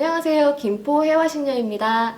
안녕하세요. 김포 해화신녀입니다.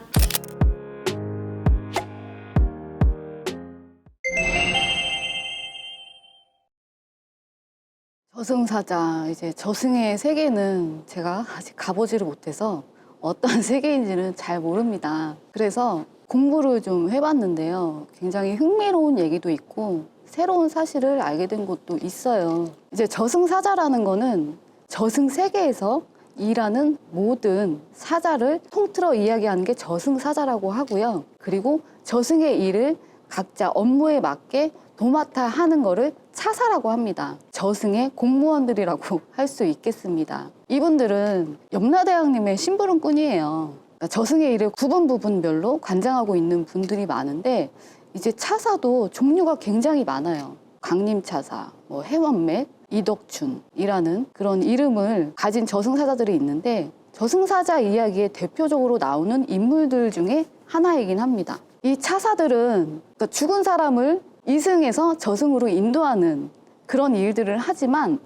저승사자, 이제 저승의 세계는 제가 아직 가보지를 못해서 어떤 세계인지는 잘 모릅니다. 그래서 공부를 좀 해봤는데요. 굉장히 흥미로운 얘기도 있고 새로운 사실을 알게 된 것도 있어요. 이제 저승사자라는 거는 저승 세계에서 일하는 모든 사자를 통틀어 이야기하는 게 저승사자라고 하고요. 그리고 저승의 일을 각자 업무에 맞게 도맡아 하는 거를 차사라고 합니다. 저승의 공무원들이라고 할 수 있겠습니다. 이분들은 염라대왕님의 심부름꾼이에요. 그러니까 저승의 일을 부분별로 관장하고 있는 분들이 많은데 이제 차사도 종류가 굉장히 많아요. 강림차사, 해원맥, 이덕춘이라는 그런 이름을 가진 저승사자들이 있는데 저승사자 이야기에 대표적으로 나오는 인물들 중에 하나이긴 합니다. 이 차사들은 그러니까 죽은 사람을 이승에서 저승으로 인도하는 그런 일들을 하지만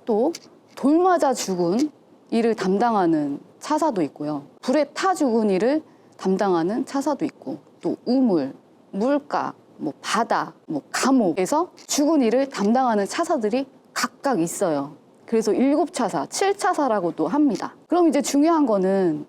또 돌 맞아 죽은 일을 담당하는 차사도 있고요. 불에 타 죽은 일을 담당하는 차사도 있고 또 우물, 물가, 바다, 감옥에서 죽은 일을 담당하는 차사들이 각각 있어요. 그래서 7차사, 7차사라고도 합니다. 그럼 이제 중요한 거는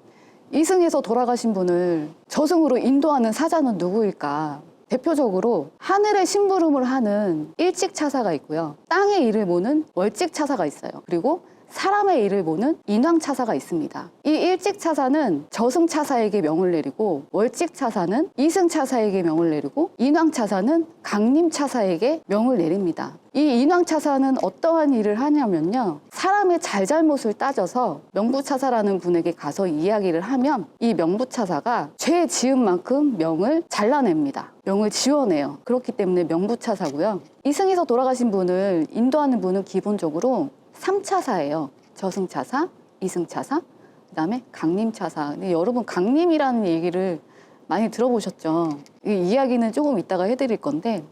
이승에서 돌아가신 분을 저승으로 인도하는 사자는 누구일까? 대표적으로 하늘의 심부름을 하는 일직차사가 있고요. 땅의 일을 보는 월직차사가 있어요. 그리고 사람의 일을 보는 인왕차사가 있습니다. 이 일직차사는 저승차사에게 명을 내리고 월직차사는 이승차사에게 명을 내리고 인왕차사는 강림차사에게 명을 내립니다. 이 인왕차사는 어떠한 일을 하냐면요. 사람의 잘잘못을 따져서 명부차사라는 분에게 가서 이야기를 하면 이 명부차사가 죄 지은 만큼 명을 잘라냅니다. 명을 지워내요. 그렇기 때문에 명부차사고요. 이승에서 돌아가신 분을 인도하는 분은 기본적으로 3차사예요. 저승차사, 이승차사, 그 다음에 강림차사. 근데 여러분 강림이라는 얘기를 많이 들어보셨죠? 이 이야기는 조금 이따가 해드릴 건데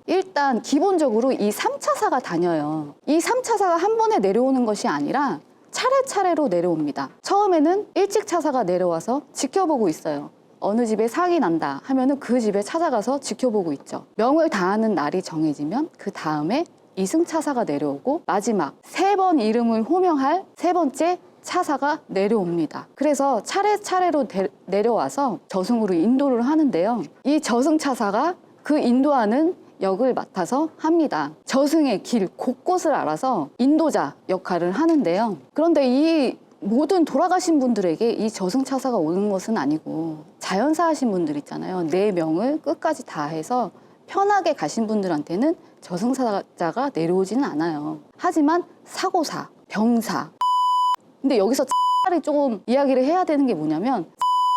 일단 기본적으로 이 3차사가 다녀요. 이 3차사가 한 번에 내려오는 것이 아니라 차례차례로 내려옵니다. 처음에는 일직차사가 내려와서 지켜보고 있어요. 어느 집에 사기 난다 하면은 그 집에 찾아가서 지켜보고 있죠. 명을 다하는 날이 정해지면 그 다음에 이승차사가 내려오고 마지막 3번 이름을 호명할 3번째 차사가 내려옵니다. 그래서 차례차례로 내려와서 저승으로 인도를 하는데요. 이 저승차사가 그 인도하는 역을 맡아서 합니다. 저승의 길 곳곳을 알아서 인도자 역할을 하는데요. 그런데 이 모든 돌아가신 분들에게 이 저승차사가 오는 것은 아니고 자연사 하신 분들 있잖아요. 내 명을 끝까지 다해서 편하게 가신 분들한테는 저승사자가 내려오지는 않아요. 하지만 사고사, 병사. 근데 여기서 를 조금 이야기를 해야 되는 게 뭐냐면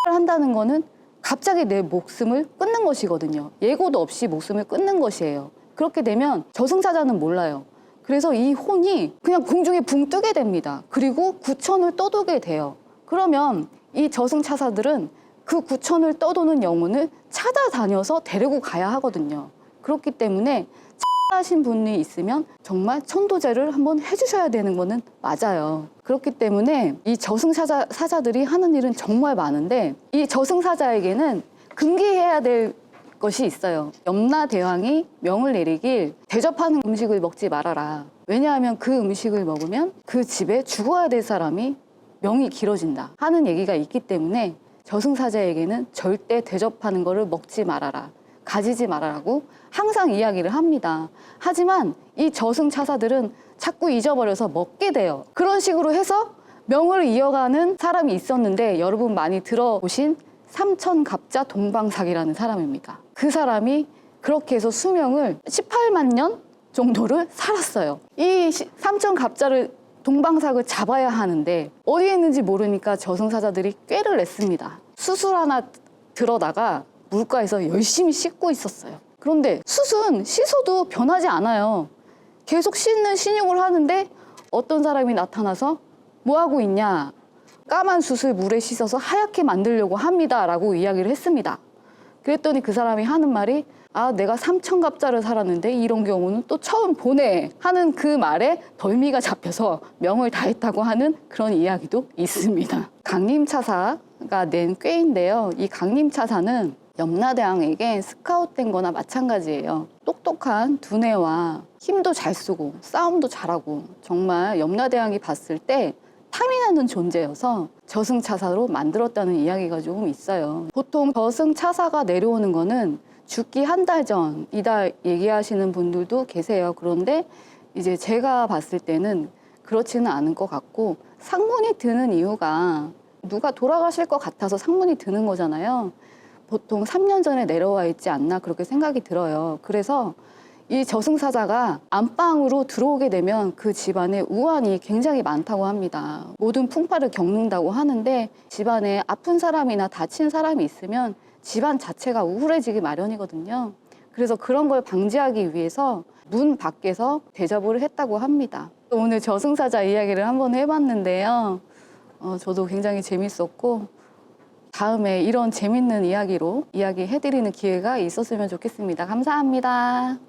를 한다는 거는 갑자기 내 목숨을 끊는 것이거든요. 예고도 없이 목숨을 끊는 것이에요. 그렇게 되면 저승사자는 몰라요. 그래서 이 혼이 그냥 공중에 붕 뜨게 됩니다. 그리고 구천을 떠도게 돼요. 그러면 이 저승차사들은 그 구천을 떠도는 영혼을 찾아다녀서 데리고 가야 하거든요. 그렇기 때문에 하신 분이 있으면 정말 천도제를 한번 해주셔야 되는 거는 맞아요. 그렇기 때문에 이 저승사자들이 하는 일은 정말 많은데 이 저승사자에게는 금기해야 될 것이 있어요. 염라대왕이 명을 내리길 대접하는 음식을 먹지 말아라. 왜냐하면 그 음식을 먹으면 그 집에 죽어야 될 사람이 명이 길어진다 하는 얘기가 있기 때문에 저승사자에게는 절대 대접하는 거를 먹지 말아라. 가지지 말아라고 항상 이야기를 합니다. 하지만 이 저승차사들은 자꾸 잊어버려서 먹게 돼요. 그런 식으로 해서 명을 이어가는 사람이 있었는데 여러분 많이 들어보신 삼천갑자 동방삭이라는 사람입니다. 그 사람이 그렇게 해서 수명을 18만 년 정도를 살았어요. 이 삼천갑자를 동방삭을 잡아야 하는데 어디에 있는지 모르니까 저승사자들이 꾀를 냈습니다. 수술 하나 들어다가 물가에서 열심히 씻고 있었어요. 그런데 숯은 씻어도 변하지 않아요. 계속 씻는 신용을 하는데 어떤 사람이 나타나서 뭐 하고 있냐? 까만 숯을 물에 씻어서 하얗게 만들려고 합니다 라고 이야기를 했습니다. 그랬더니 그 사람이 하는 말이 내가 삼천갑자를 살았는데 이런 경우는 또 처음 보네 하는 그 말에 덜미가 잡혀서 명을 다했다고 하는 그런 이야기도 있습니다. 강림차사가 낸 꾀인데요. 이 강림차사는 염라대왕에게 스카웃된 거나 마찬가지예요. 똑똑한 두뇌와 힘도 잘 쓰고 싸움도 잘하고 정말 염라대왕이 봤을 때 탐이 나는 존재여서 저승차사로 만들었다는 이야기가 조금 있어요. 보통 저승차사가 내려오는 거는 죽기 한 달 전이다 얘기하시는 분들도 계세요. 그런데 이제 제가 봤을 때는 그렇지는 않은 것 같고, 상문이 드는 이유가 누가 돌아가실 것 같아서 상문이 드는 거잖아요. 보통 3년 전에 내려와 있지 않나 그렇게 생각이 들어요. 그래서 이 저승사자가 안방으로 들어오게 되면 그 집안에 우환이 굉장히 많다고 합니다. 모든 풍파를 겪는다고 하는데, 집안에 아픈 사람이나 다친 사람이 있으면 집안 자체가 우울해지기 마련이거든요. 그래서 그런 걸 방지하기 위해서 문 밖에서 대접을 했다고 합니다. 오늘 저승사자 이야기를 한번 해봤는데요. 저도 굉장히 재밌었고, 다음에 이런 재밌는 이야기로 이야기해드리는 기회가 있었으면 좋겠습니다. 감사합니다.